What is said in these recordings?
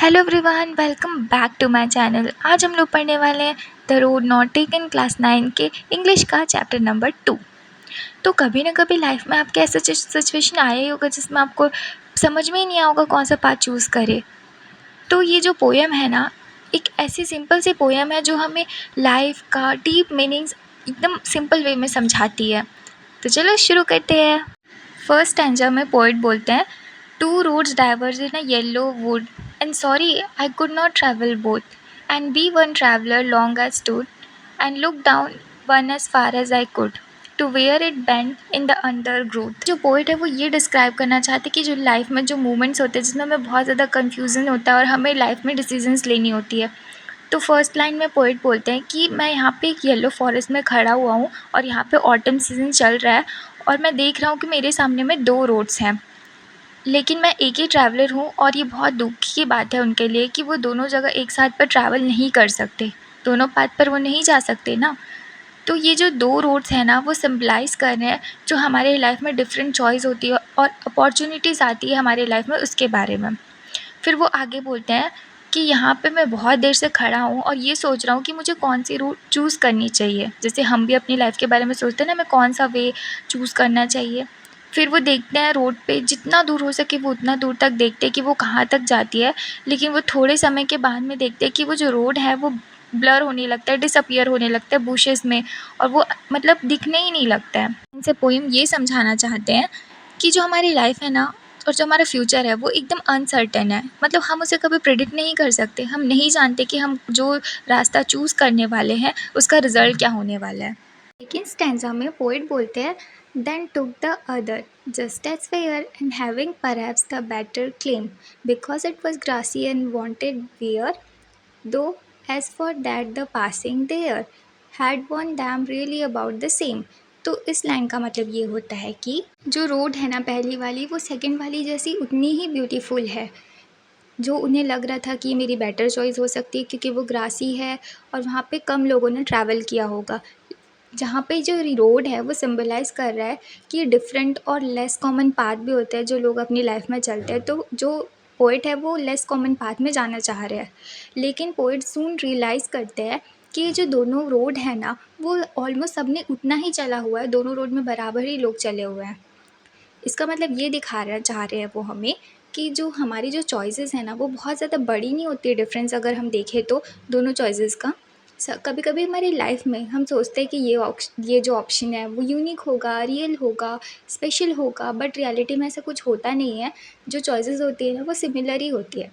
Hello everyone, welcome back to my channel. आज हम लोग पढ़ने वाले हैं the road not taken class 9 के इंग्लिश का चैप्टर नंबर 2। तो कभी ना कभी लाइफ में आपके ऐसा सिचुएशन आया ही होगा जिसमें आपको समझ में ही नहीं आया होगा कौन सा पार्ट चूज़ करे। तो ये जो पोएम है ना, एक ऐसी सिंपल सी पोएम है जो हमें लाइफ का डीप मीनिंग्स एकदम सिंपल वे में समझाती है। तो चलो शुरू करते हैं। फर्स्ट स्टैंजा में पोएट बोलते हैं, two roads diverge in a yellow wood and sorry I could not travel both and be one traveler long I stood and looked down one as far as I could to where it bent in the undergrowth। जो poet है वो ये describe करना चाहते कि जो life में जो मोमेंट्स होते हैं जिसमें हमें बहुत ज़्यादा कन्फ्यूज़न होता है और हमें लाइफ में डिसीजंस लेनी होती है। तो फर्स्ट लाइन में पोइट बोलते हैं कि मैं यहाँ पे एक येलो फॉरेस्ट में खड़ा हुआ हूँ और यहाँ पे ऑटम सीजन चल रहा है और मैं देख रहा हूँ कि मेरे सामने में दो रोड्स हैं, लेकिन मैं एक ही ट्रैवलर हूँ और ये बहुत दुख की बात है उनके लिए कि वो दोनों जगह एक साथ पर ट्रैवल नहीं कर सकते, दोनों पाथ पर वो नहीं जा सकते ना। तो ये जो दो रोड्स हैं ना वो सिम्बलाइज़ कर रहे हैं जो हमारे लाइफ में डिफरेंट चॉइस होती है और अपॉर्चुनिटीज़ आती है हमारे लाइफ में, उसके बारे में। फिर वो आगे बोलते हैं कि यहाँ पे मैं बहुत देर से खड़ा हूँ और ये सोच रहा हूँ कि मुझे कौन सी रूट चूज़ करनी चाहिए। जैसे हम भी अपनी लाइफ के बारे में सोचते हैं ना, हमें कौन सा वे चूज़ करना चाहिए। फिर वो देखते हैं रोड पे, जितना दूर हो सके वो उतना दूर तक देखते हैं कि वो कहाँ तक जाती है, लेकिन वो थोड़े समय के बाद में देखते हैं कि वो जो रोड है वो ब्लर होने लगता है, डिसअपियर होने लगता है बुशेस में, और वो मतलब दिखने ही नहीं लगता है। इनसे पोइम ये समझाना चाहते हैं कि जो हमारी लाइफ है ना और जो हमारा फ्यूचर है वो एकदम अनसर्टेन है। मतलब हम उसे कभी प्रिडिक्ट नहीं कर सकते, हम नहीं जानते कि हम जो रास्ता चूज़ करने वाले हैं उसका रिज़ल्ट क्या होने वाला है। लेकिन स्टैंजा में पोइट बोलते हैं, then took the other just as fair and having perhaps the better claim because it was grassy and wanted wear, though as for that the passing there had warned them really about the same। तो इस line का मतलब ये होता है कि जो road है ना पहली वाली वो सेकंड वाली जैसी उतनी ही ब्यूटीफुल है। जो उन्हें लग रहा था कि मेरी बेटर चॉइस हो सकती है क्योंकि वो ग्रासी है और वहाँ पे कम लोगों ने ट्रैवल किया होगा। जहाँ पे जो रोड है वो सिंबलाइज़ कर रहा है कि डिफरेंट और लेस कॉमन पाथ भी होता है जो लोग अपनी लाइफ में चलते हैं। तो जो पोइट है वो लेस कॉमन पाथ में जाना चाह रहे हैं, लेकिन पोइट सून रियलाइज़ करते हैं कि ये जो दोनों रोड है ना वो ऑलमोस्ट सबने उतना ही चला हुआ है, दोनों रोड में बराबर ही लोग चले हुए हैं। इसका मतलब ये दिखाना चाह रहे हैं वो हमें कि जो हमारी जो चॉइसेस है ना वो बहुत ज़्यादा बड़ी नहीं होती है डिफरेंस, अगर हम देखें तो दोनों चॉइसेस का। कभी कभी हमारी लाइफ में हम सोचते हैं कि ये जो ऑप्शन है वो यूनिक होगा, रियल होगा, स्पेशल होगा, बट रियलिटी में ऐसा कुछ होता नहीं है। जो चॉइसेस होती है ना वो सिमिलर ही होती है।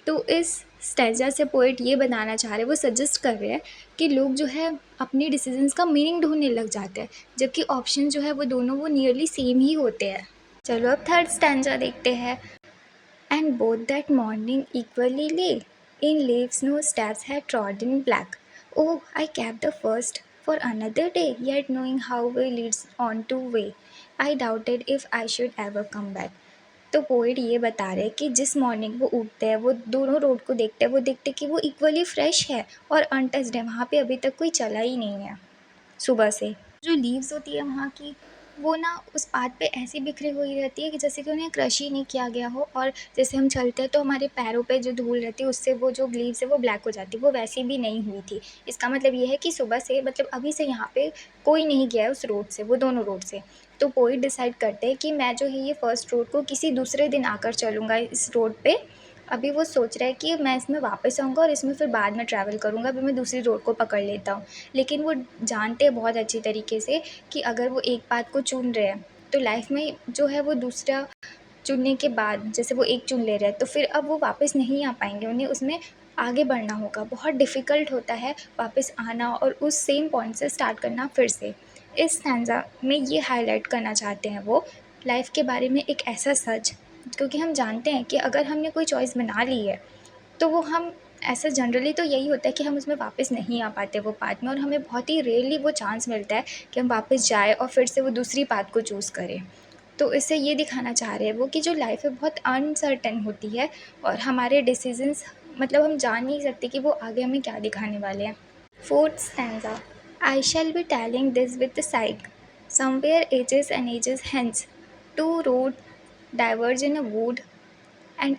तो इस स्टैंजा से पोइट ये बताना चाह रहे हैं, वो सजेस्ट कर रहे हैं कि लोग जो है अपनी डिसीजंस का मीनिंग ढूंढने लग जाते हैं, जबकि ऑप्शन जो है वो दोनों वो नियरली सेम ही होते हैं। चलो अब थर्ड स्टैंजा देखते हैं। And both that morning equally lay in leaves no steps had trodden black. Oh, I kept the first for another day, yet knowing how way leads on to way, I doubted if I should ever come back। तो poet ये बता रहे हैं कि जिस morning वो उठते हैं वो दोनों रोड को देखते हैं, वो देखते हैं कि वो इक्वली फ्रेश है और अनटच्ड है, वहाँ पे अभी तक कोई चला ही नहीं है सुबह से। जो लीव्स होती है वहाँ की वो ना उस पात पे ऐसी बिखरी हुई रहती है कि जैसे कि उन्हें क्रश ही नहीं किया गया हो, और जैसे हम चलते हैं तो हमारे पैरों पे जो धूल रहती है उससे वो जो लीव्स है वो ब्लैक हो जाती है, वो वैसी भी नहीं हुई थी। इसका मतलब ये है कि सुबह से मतलब अभी से यहाँ पे कोई नहीं गया है उस रोड से, वो दोनों रोड से। तो पोइट डिसाइड करते हैं कि मैं जो है ये फर्स्ट रोड को किसी दूसरे दिन आकर चलूँगा इस रोड पे। अभी वो सोच रहा है कि मैं इसमें वापस आऊँगा और इसमें फिर बाद में ट्रैवल करूँगा, अभी मैं दूसरी रोड को पकड़ लेता हूँ। लेकिन वो जानते हैं बहुत अच्छी तरीके से कि अगर वो एक बात को चुन रहे हैं तो लाइफ में जो है वो दूसरा चुनने के बाद जैसे वो एक चुन ले रहे हैं तो फिर अब वो वापस नहीं आ पाएंगे, उन्हें उसमें आगे बढ़ना होगा। बहुत डिफ़िकल्ट होता है वापस आना और उस सेम पॉइंट से स्टार्ट करना फिर से। इस स्टैंजा में ये हाईलाइट करना चाहते हैं वो लाइफ के बारे में एक ऐसा सच, क्योंकि हम जानते हैं कि अगर हमने कोई चॉइस बना ली है तो वो हम ऐसा जनरली तो यही होता है कि हम उसमें वापस नहीं आ पाते वो पाथ में, और हमें बहुत ही रेयरली वो चांस मिलता है कि हम वापस जाए और फिर से वो दूसरी पाथ को चूज़ करें। तो इससे ये दिखाना चाह रहे हैं वो कि जो लाइफ है बहुत अनसर्टेन होती है और हमारे डिसीजंस मतलब हम जान नहीं सकते कि वो आगे हमें क्या दिखाने वाले हैं। Fourth stanza, I shall be telling this with the sigh somewhere ages and ages hence two road diverge in a wood and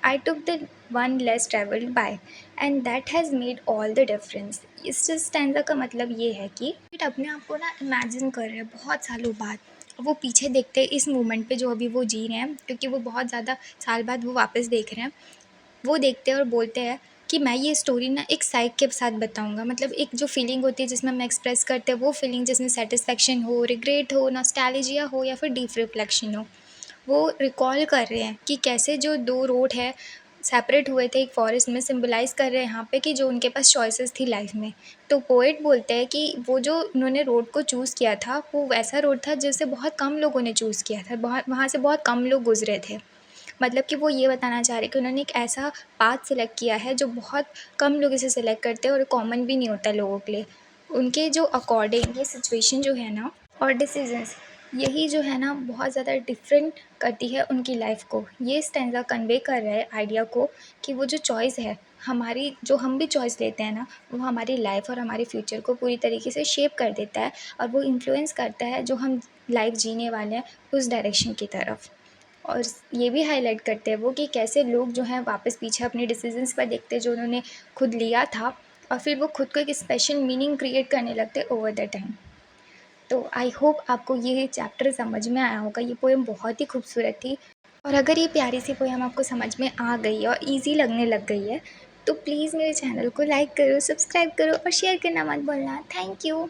I took the one less traveled by, and that has made all the difference. इस stanza का मतलब ये है कि अपने आप को ना इमेजिन कर रहे हैं बहुत सालों बाद, वो पीछे देखते हैं इस मोमेंट पे जो अभी वो जी रहे हैं, क्योंकि वो बहुत ज़्यादा साल बाद वो वापस देख रहे हैं। वो देखते हैं और बोलते हैं कि मैं ये स्टोरी ना एक साइक के साथ बताऊँगा, मतलब एक जो फीलिंग होती है जिसमें हम एक्सप्रेस करते हैं वो फीलिंग, जिसमें सैटिस्फैक्शन हो, रिग्रेट हो, नॉस्टैल्जिया हो या फिर डीप रिफ्लेक्शन हो। वो रिकॉल कर रहे हैं कि कैसे जो 2 रोड है सेपरेट हुए थे एक फॉरेस्ट में, सिंबलाइज़ कर रहे हैं यहाँ पे कि जो उनके पास चॉइसेस थी लाइफ में। तो पोएट बोलते हैं कि वो जो उन्होंने रोड को चूज़ किया था, वो वैसा रोड था जिसे बहुत कम लोगों ने चूज़ किया था, बहुत वहाँ से बहुत कम लोग गुज़रे थे। मतलब कि वो ये बताना चाह रहे हैं कि उन्होंने एक ऐसा पाथ सिलेक्ट किया है जो बहुत कम लोग इसे सिलेक्ट करते हैं और कॉमन भी नहीं होता लोगों के लिए। उनके जो अकॉर्डिंग ये सिचुएशन जो है ना और डिसीजंस, यही जो है ना बहुत ज़्यादा डिफरेंट करती है उनकी लाइफ को। ये स्टैंज़ा कन्वे कर रहा है आइडिया को कि वो जो चॉइस है हमारी, जो हम भी चॉइस लेते हैं ना, वो हमारी लाइफ और हमारे फ्यूचर को पूरी तरीके से शेप कर देता है और वो इन्फ्लुएंस करता है जो हम लाइफ जीने वाले हैं उस डायरेक्शन की तरफ। और ये भी हाईलाइट करते हैं वो कि कैसे लोग जो हैं वापस पीछे अपने डिसीजंस पर देखते हैं जो उन्होंने खुद लिया था, और फिर वो खुद को एक स्पेशल मीनिंग क्रिएट करने लगते हैं ओवर द टाइम। तो आई होप आपको ये चैप्टर समझ में आया होगा। ये पोएम बहुत ही खूबसूरत थी, और अगर ये प्यारी सी पोएम आपको समझ में आ गई है और ईज़ी लगने लग गई है, तो प्लीज़ मेरे चैनल को लाइक करो, सब्सक्राइब करो और शेयर करना मत भूलना। Thank you.